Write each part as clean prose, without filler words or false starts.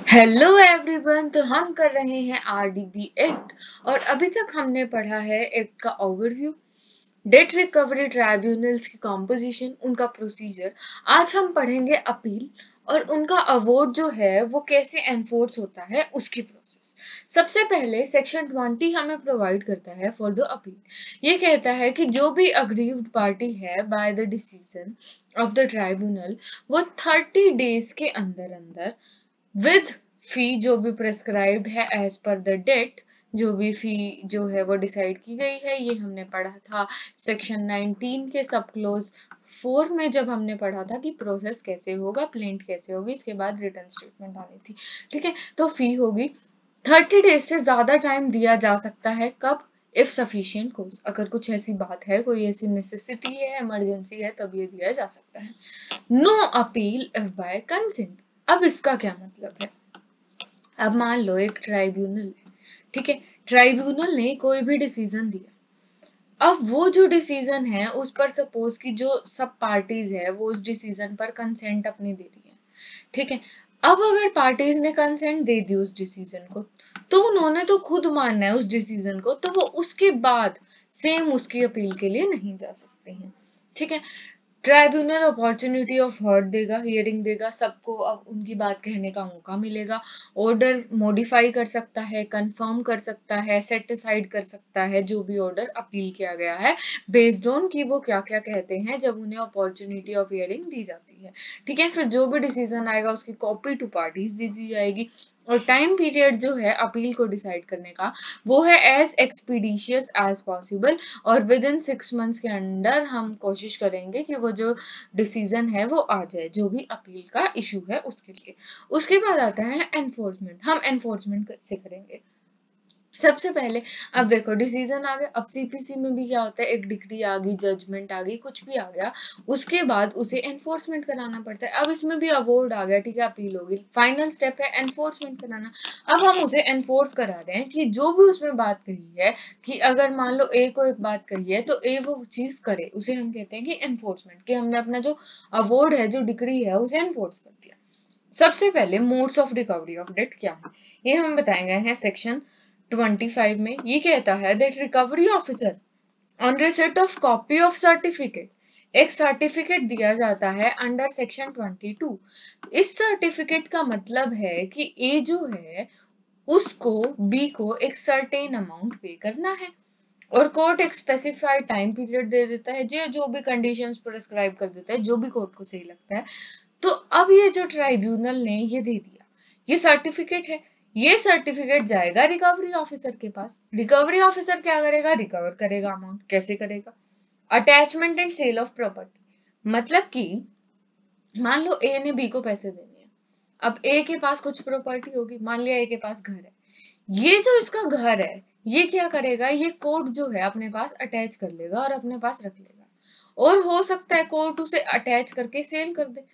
Hello everyone. तो हम कर रहे हैं आरडीबी एक्ट और अभी तक हमने पढ़ा है एक्ट का ओवरव्यू, डेट रिकवरी ट्राइब्यूनल्स की कॉम्पोजिशन, उनका प्रोसीजर। आज हम पढ़ेंगे अपील और उनका अवार्ड जो है वो कैसे एनफोर्स होता है उसकी प्रोसेस। सबसे पहले सेक्शन 20 हमें प्रोवाइड करता है फॉर द अपील। ये कहता है कि जो भी अग्रीव्ड पार्टी है by the decision of the tribunal वो 30 डेज के अंदर अंदर विद फी जो भी प्रेस्क्राइब्ड है एज पर द डेट, जो भी फी जो है वो डिसाइड की गई है। ये हमने पढ़ा था सेक्शन 19 के सब क्लोज 4 में, जब हमने पढ़ा था कि प्रोसेस कैसे होगा, प्लेंट कैसे होगी, इसके बाद रिटर्न स्टेटमेंट आनी थी। ठीक है, तो फी होगी 30 डेज से ज्यादा टाइम दिया जा सकता है। कब? इफ सफिशिएंट कोज, अगर कुछ ऐसी बात है, कोई ऐसी नेसेसिटी है, इमरजेंसी है, तब ये दिया जा सकता है। No appeal if by consent. अब इसका क्या मतलब है? अब मान लो एक ट्राइब्यूनल है, ठीक है, ट्राइब्यूनल ने कोई भी डिसीजन दिया। अब वो जो डिसीजन है उस पर सपोज कि जो सब पार्टीज है वो उस डिसीजन पर कंसेंट अपनी दे रही है, ठीक है। अब अगर पार्टीज ने कंसेंट दे दी उस डिसीजन को, तो उन्होंने तो खुद मानना है उस डिसीजन को, तो वो उसके बाद सेम उसकी अपील के लिए नहीं जा सकते हैं, ठीक है। ट्राइब्यूनल अपॉर्चुनिटी ऑफ हर्ट देगा, हियरिंग देगा, सबको अब उनकी बात कहने का मौका मिलेगा। ऑर्डर मॉडिफाई कर सकता है, कंफर्म कर सकता है, सेट असाइड कर सकता है जो भी ऑर्डर अपील किया गया है, बेस्ड ऑन कि वो क्या क्या कहते हैं जब उन्हें अपॉर्चुनिटी ऑफ हियरिंग दी जाती है, ठीक है। फिर जो भी डिसीजन आएगा उसकी कॉपी टू पार्टीज दे दी जाएगी। और टाइम पीरियड जो है अपील को डिसाइड करने का वो है एज एक्सपीडिशियस एज पॉसिबल, और विद इन 6 मंथ्स के अंदर हम कोशिश करेंगे कि वो जो डिसीजन है वो आ जाए जो भी अपील का इशू है उसके लिए। उसके बाद आता है एनफोर्समेंट। हम एनफोर्समेंट कैसे करेंगे? सबसे पहले अब देखो डिसीजन आ गया, अब सीपीसी में भी क्या होता है, एक डिग्री आ गई, जजमेंट आ गई, कुछ भी आ गया, उसके बाद उसे एनफोर्समेंट कराना पड़ता है। अब इसमें भी अवॉर्ड आ गया, ठीक है, अपील होगी, फाइनल स्टेप है एनफोर्समेंट कराना। अब हम उसे एनफोर्स करा रहे हैं कि जो भी उसमें बात कही है, कि अगर मान लो ए को एक बात कही है तो ए वो चीज करे, उसे हम कहते हैं कि एनफोर्समेंट, कि हमने अपना जो अवॉर्ड है, जो डिग्री है, उसे एनफोर्स कर दिया। सबसे पहले modes of recovery of debt क्या है, ये हम बताए गए हैं सेक्शन 25 में। ये कहता है that recovery officer on receipt of copy of certificate, एक सर्टिफिकेट दिया जाता है अंडर सेक्शन 22। इस सर्टिफिकेट का मतलब है कि ए जो है उसको बी को एक सर्टेन अमाउंट पे करना है, और कोर्ट एक स्पेसिफाइड टाइम पीरियड दे देता है, जो भी कंडीशंस प्रिस्क्राइब कर देता है, जो भी कोर्ट को सही लगता है। तो अब ये जो ट्राइब्यूनल ने ये दे दिया, ये सर्टिफिकेट है, ये सर्टिफिकेट जाएगा रिकवरी ऑफिसर के पास। रिकवरी ऑफिसर क्या करेगा? रिकवर करेगा अमाउंट। कैसे करेगा? Attachment and sale of property, मतलब कि मान लो ए ने बी को पैसे देने हैं, अब ए के पास कुछ प्रॉपर्टी होगी, मान लिया ए के पास घर है, ये जो इसका घर है ये क्या करेगा, ये कोर्ट जो है अपने पास अटैच कर लेगा और अपने पास रख लेगा, और हो सकता है कोर्ट उसे अटैच करके सेल कर दे।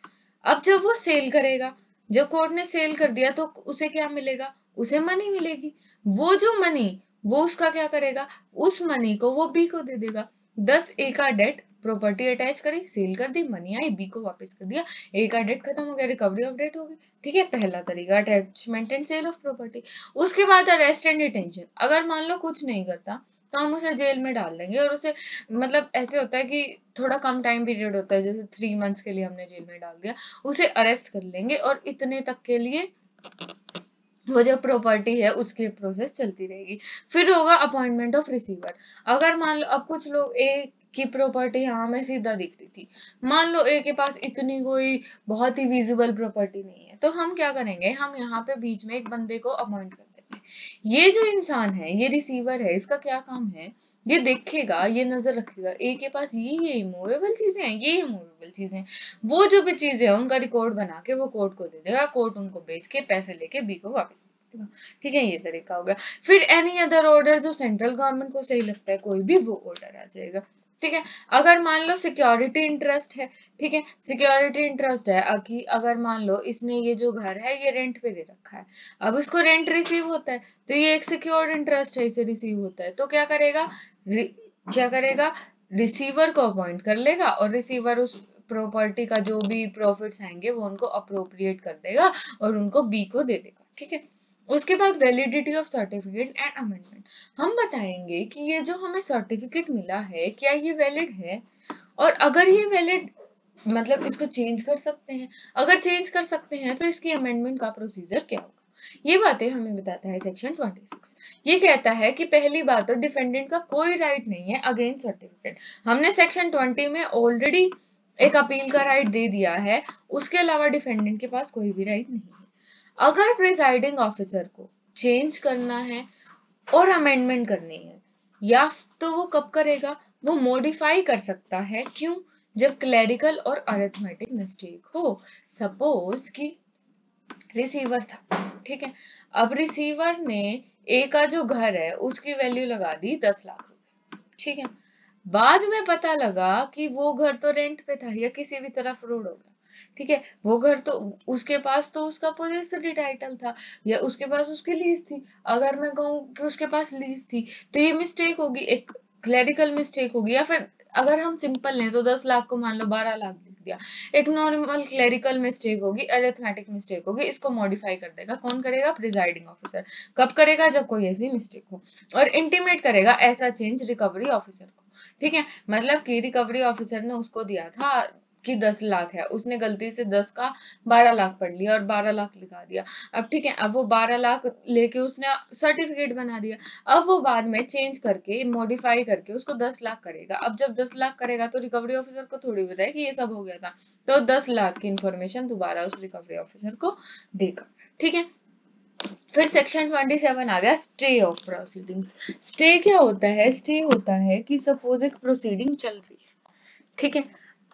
अब जब वो सेल करेगा, जब कोर्ट ने सेल कर दिया तो उसे क्या मिलेगा? उसे मनी मिलेगी। वो जो मनी, वो उसका क्या करेगा? उस मनी को वो बी को दे देगा। 10 ए का डेट, प्रॉपर्टी अटैच करी, सेल कर दी, मनी आई, बी को वापस कर दिया, ए का डेट खत्म हो गया, रिकवरी ऑफ डेट हो गई, ठीक है। पहला तरीका attachment and sale of property. उसके बाद अरेस्ट एंड डिटेंशन। अगर मान लो कुछ नहीं करता तो हम उसे जेल में डाल देंगे, और उसे मतलब ऐसे होता है कि थोड़ा कम टाइम पीरियड होता है, जैसे 3 मंथ्स के लिए हमने जेल में डाल दिया, उसे अरेस्ट कर लेंगे और इतने तक के लिए वो जो प्रॉपर्टी है उसकी प्रोसेस चलती रहेगी। फिर होगा अपॉइंटमेंट ऑफ रिसीवर। अगर मान लो अब कुछ लोग ए की प्रॉपर्टी यहाँ में सीधा दिख रही थी, मान लो ए के पास इतनी कोई बहुत ही विजिबल प्रॉपर्टी नहीं है, तो हम क्या करेंगे, हम यहाँ पे बीच में एक बंदे को अपॉइंट कर देंगे। ये जो इंसान है, ये रिसीवर है, इसका क्या काम है, ये देखेगा, ये नजर रखेगा ए के पास ये इमूवेबल चीजें हैं, ये इमूवेबल चीजें हैं, वो जो भी चीजें है उनका रिकॉर्ड बना के वो कोर्ट को दे देगा, कोर्ट उनको बेच के पैसे लेके बी को वापस दे देगा, ठीक है। ये तरीका हो गया। फिर एनी अदर ऑर्डर जो सेंट्रल गवर्नमेंट को सही लगता है, कोई भी वो ऑर्डर आ जाएगा, ठीक है। अगर मान लो सिक्योरिटी इंटरेस्ट है, ठीक है, सिक्योरिटी इंटरेस्ट है कि अगर मान लो इसने ये जो घर है ये रेंट पे दे रखा है, अब इसको रेंट रिसीव होता है, तो ये एक सिक्योर्ड इंटरेस्ट है, इसे रिसीव होता है, तो क्या करेगा, क्या करेगा, रिसीवर को अपॉइंट कर लेगा, और रिसीवर उस प्रॉपर्टी का जो भी प्रॉफिट्स आएंगे वो उनको अप्रोप्रिएट कर देगा और उनको बी को दे देगा, ठीक है। उसके बाद validity of certificate and amendment, हम बताएंगे कि ये जो हमें सर्टिफिकेट मिला है क्या ये वैलिड है, और अगर ये वैलिड मतलब इसको चेंज कर सकते हैं, अगर चेंज कर सकते हैं तो इसकी अमेंडमेंट का प्रोसीजर क्या होगा, ये बातें हमें बताता है सेक्शन 26। ये कहता है कि पहली बात तो डिफेंडेंट का कोई राइट नहीं है अगेंस्ट सर्टिफिकेट, हमने सेक्शन 20 में ऑलरेडी एक अपील का राइट दे दिया है, उसके अलावा डिफेंडेंट के पास कोई भी राइट नहीं है। अगर प्रिजाइडिंग ऑफिसर को चेंज करना है और अमेंडमेंट करनी है, या तो वो कब करेगा, वो मॉडिफाई कर सकता है, क्यों, जब क्लरिकल और अरिथमेटिक मिस्टेक हो। सपोज कि रिसीवर था, ठीक है, अब रिसीवर ने ए का जो घर है उसकी वैल्यू लगा दी 10 लाख रुपए, ठीक है, बाद में पता लगा कि वो घर तो रेंट पे था या किसी भी तरह फ्रॉड हो गया, ठीक है, वो घर तो उसके पास तो उसका पोजेसरी टाइटल था या उसके पास उसकी लीज थी, अगर मैं कहूँ कि उसके पास लीज थी तो ये मिस्टेक होगी, एक क्लरिकल मिस्टेक होगी, या फिर अगर हम सिंपल लें तो 10 लाख को मान लो 12 लाख लिख दिया, एक नॉर्मल क्लरिकल मिस्टेक होगी, अरिथमेटिक मिस्टेक होगी, इसको मॉडिफाई कर देगा, कौन करेगा, प्रिजाइडिंग ऑफिसर। कब करेगा, जब कोई ऐसी मिस्टेक हो, और इंटीमेट करेगा ऐसा चेंज रिकवरी ऑफिसर को, ठीक है, मतलब कि रिकवरी ऑफिसर ने उसको दिया था कि 10 लाख है, उसने गलती से 10 का 12 लाख पढ़ लिया और 12 लाख लिखा दिया, अब ठीक है, अब वो 12 लाख लेके उसने सर्टिफिकेट बना दिया, अब वो बाद में चेंज करके मॉडिफाई करके उसको 10 लाख करेगा, अब जब 10 लाख करेगा तो रिकवरी ऑफिसर को थोड़ी बताए कि ये सब हो गया था, तो 10 लाख की इंफॉर्मेशन दोबारा उस रिकवरी ऑफिसर को देगा, ठीक है। फिर सेक्शन 27 आ गया स्टे ऑफ प्रोसीडिंग्स। स्टे क्या होता है, स्टे होता है कि सपोज एक प्रोसीडिंग चल रही है, ठीक है,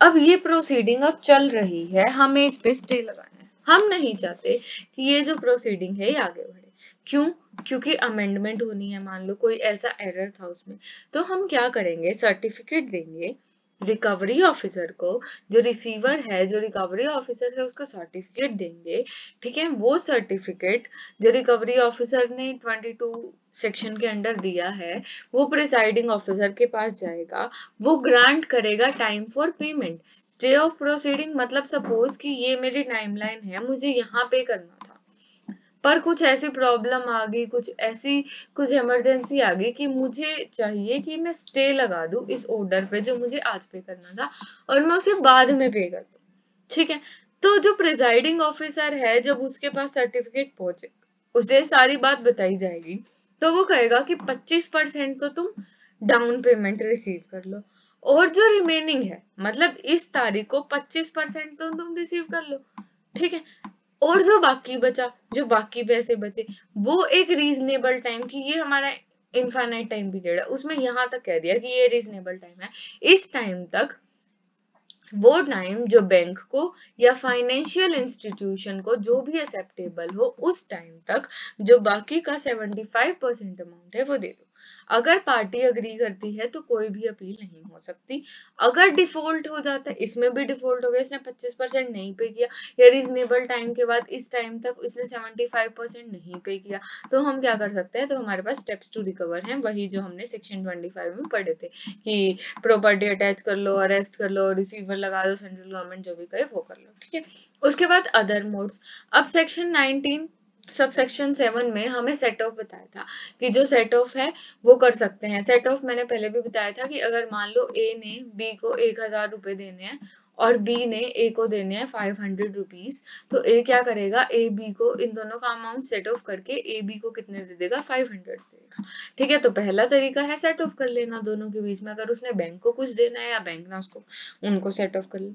अब ये प्रोसीडिंग अब चल रही है, हमें इस पे स्टे लगाना है, हम नहीं चाहते कि ये जो प्रोसीडिंग है ये आगे बढ़े, क्यों, क्योंकि अमेंडमेंट होनी है, मान लो कोई ऐसा एरर था उसमें, तो हम क्या करेंगे, सर्टिफिकेट देंगे रिकवरी ऑफिसर को, जो रिसीवर है, जो रिकवरी ऑफिसर है उसको सर्टिफिकेट देंगे, ठीक है, वो सर्टिफिकेट जो रिकवरी ऑफिसर ने 22 सेक्शन के अंडर दिया है वो प्रिसाइडिंग ऑफिसर के पास जाएगा, वो ग्रांट करेगा time for payment. Stay of proceeding मतलब सपोज कि ये मेरी टाइमलाइन है, मुझे यहाँ पे करना था, पर कुछ ऐसी प्रॉब्लम आ गई, कुछ इमरजेंसी आ गई कि मुझे चाहिए कि मैं स्टे लगा दूं इस ऑर्डर पे जो मुझे आज पे करना था और मैं उसे बाद में पे कर दूं, ठीक है, तो जो प्रिजाइडिंग ऑफिसर है जब उसके पास सर्टिफिकेट पहुंचे उसे सारी बात बताई जाएगी, तो वो कहेगा कि 25% तो तुम डाउन पेमेंट रिसीव कर लो और जो रिमेनिंग है मतलब इस तारीख को 25% तो तुम रिसीव कर लो, ठीक है, और जो बाकी बचा, जो बाकी पैसे बचे वो एक रीजनेबल टाइम की, ये हमारा इनफाइनाइट टाइम पीरियड है, उसमें यहां तक कह दिया कि ये रीजनेबल टाइम है, इस टाइम तक वो टाइम जो बैंक को या फाइनेंशियल इंस्टीट्यूशन को जो भी एक्सेप्टेबल हो उस टाइम तक जो बाकी का 75% अमाउंट है वो दे दो। अगर पार्टी अग्री करती है तो कोई भी अपील नहीं हो सकती। अगर डिफॉल्ट हो जाता है, इसमें भी डिफॉल्ट हो गया, इसने 25% नहीं पे किया या रीजनेबल टाइम के बाद इस टाइम तक इसने 75% नहीं पे किया, तो हम क्या कर सकते हैं, तो हमारे पास स्टेप्स टू रिकवर हैं, वही जो हमने सेक्शन 25 में पढ़े थे कि प्रॉपर्टी अटैच कर लो, अरेस्ट कर लो, रिसीवर लगा दो, सेंट्रल गवर्नमेंट जो भी करे वो कर लो, ठीक है। उसके बाद अदर मोड्स। अब सेक्शन 19 सब सेक्शन 7 में हमें सेट ऑफ बताया था कि जो सेट ऑफ है वो कर सकते हैं। सेट ऑफ मैंने पहले भी बताया था कि अगर मान लो ए ने बी को 1000 रुपए देने हैं और बी ने ए को देने हैं 500 रुपीज, तो ए क्या करेगा, ए बी को इन दोनों का अमाउंट सेट ऑफ करके ए बी को कितने दे देगा, 500 देगा, ठीक है। तो पहला तरीका है सेट ऑफ कर लेना दोनों के बीच में, अगर उसने बैंक को कुछ देना है या बैंक ने उसको उनको सेट ऑफ कर ले।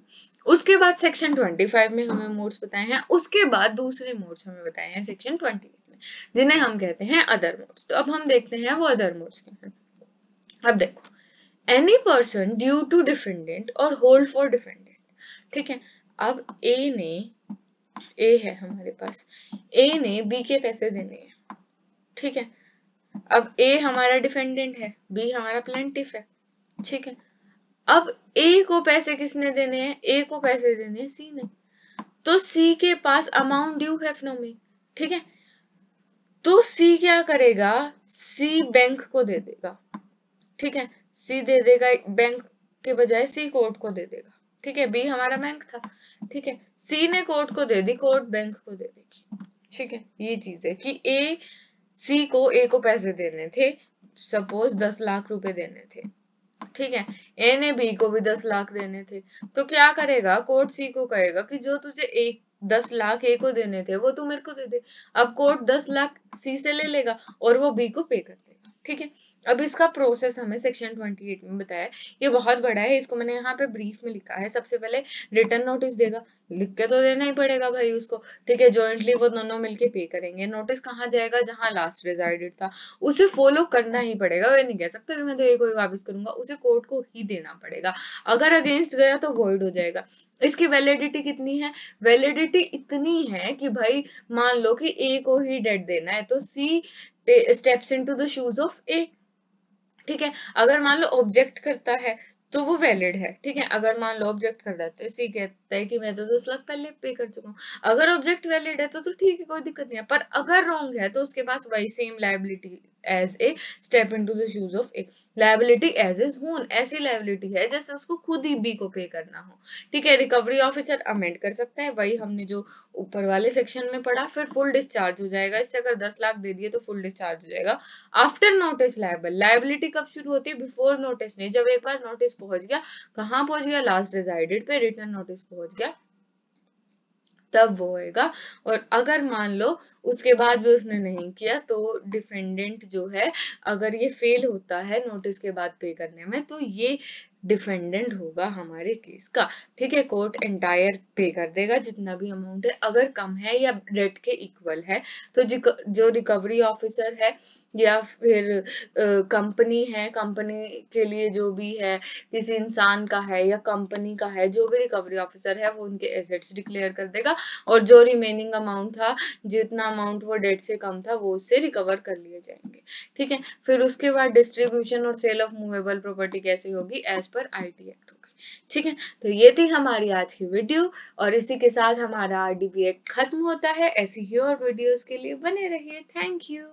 उसके बाद सेक्शन 25 में हमें मोड्स बताए हैं, उसके बाद दूसरे मोड्स हमें बताए हैं सेक्शन 28 में जिन्हें हम कहते हैं अदर मोड्स। तो अब हम देखते हैं वो अदर मोड्स क्या हैं। अब देखो, any person due to defendant और होल्ड फॉर डिफेंडेंट, ठीक है। अब ए है हमारे पास, ए ने बी के पैसे देने हैं, ठीक है। अब ए हमारा डिफेंडेंट है, बी हमारा प्लेंटिफ है, ठीक है। अब ए को पैसे किसने देने हैं, ए को पैसे देने हैं सी ने, तो सी के पास अमाउंट ड्यू है में, ठीक है। तो सी क्या करेगा, सी बैंक को दे देगा, ठीक है, सी दे देगा, बैंक के बजाय सी कोर्ट को दे देगा, ठीक है। बी हमारा बैंक था, ठीक है, सी ने कोर्ट को दे दी, कोर्ट बैंक को दे देगी, ठीक है, ये चीज है कि ए को पैसे देने थे, सपोज 10 लाख रुपए देने थे, ठीक है, ए ने बी को भी 10 लाख देने थे, तो क्या करेगा, कोर्ट सी को कहेगा कि जो तुझे 10 लाख ए को देने थे वो तू मेरे को दे दे। अब कोर्ट 10 लाख सी से ले लेगा और वो बी को पे कर देगा, ठीक है। अब इसका प्रोसेस हमें सेक्शन 28 में बताया है, ये बहुत बड़ा है, इसको मैंने यहाँ पे ब्रीफ में लिखा है। सबसे पहले रिटर्न नोटिस देगा, लिख के तो देना ही पड़ेगा भाई उसको, ठीक है, जॉइंटली वो दोनों मिलके पे करेंगे। नोटिस कहाँ जाएगा, जहां लास्ट रेजाइडेड था, उसे फॉलो करना ही पड़ेगा, वे नहीं कह सकता कि मैं तो ये कोई वापस करूंगा, उसे कोर्ट को ही देना पड़ेगा। अगर अगेंस्ट गया तो वॉइड हो जाएगा। इसकी वैलिडिटी कितनी है, वैलिडिटी इतनी है कि भाई मान लो कि ए को ही डेट देना है तो she steps into the shoes of A, ठीक है। अगर मान लो ऑब्जेक्ट करता है तो वो वैलिड है, ठीक है। अगर मान लो ऑब्जेक्ट कर रहा है, सी कहता है कि मैं तो 10 लाख पहले पे कर चुका हूँ, अगर ऑब्जेक्ट वैलिड है तो ठीक है, कोई दिक्कत नहीं है। पर अगर रॉन्ग है तो उसके पास वही same liability as a step into the shoes of a, liability as is होन, ऐसी लायबिलिटी है जैसे उसको खुद ही बी को पे करना हो, ठीक है। रिकवरी ऑफिसर अमेंड कर सकता है, वही हमने जो ऊपर वाले सेक्शन में पढ़ा, फिर फुल डिस्चार्ज हो जाएगा। इससे अगर 10 लाख दे दिए तो फुल डिस्चार्ज हो जाएगा। आफ्टर नोटिस लायबल, लायबिलिटी कब शुरू होती है, बिफोर नोटिस नहीं, जब एक बार नोटिस पहुंच गया, कहाँ पहुंच गया, लास्ट रेजाइडेड पे रिटर्न नोटिस पहुंच गया, तब वो होएगा। और अगर मान लो उसके बाद भी उसने नहीं किया तो डिफेंडेंट जो है, अगर ये फेल होता है नोटिस के बाद पे करने में, तो ये डिफेंडेंट होगा हमारे केस का, ठीक है। कोर्ट एंटायर पे कर देगा जितना भी अमाउंट है, अगर कम है या डेट के इक्वल है तो जो रिकवरी ऑफिसर है या फिर कंपनी है, कंपनी के लिए जो भी है, किसी इंसान का है या कंपनी का है, जो भी रिकवरी ऑफिसर है वो उनके एसेट्स डिक्लेयर कर देगा और जो रिमेनिंग अमाउंट था, जितना अमाउंट वो डेट से कम था, वो उससे रिकवर कर लिए जाएंगे, ठीक है। फिर उसके बाद डिस्ट्रीब्यूशन और सेल ऑफ मूवेबल प्रॉपर्टी कैसे होगी, एज पर आईटी एक्ट होगी, ठीक है। तो ये थी हमारी आज की वीडियो और इसी के साथ हमारा आरडीबी एक्ट खत्म होता है। ऐसी ही और वीडियोस के लिए बने रहिए। Thank you.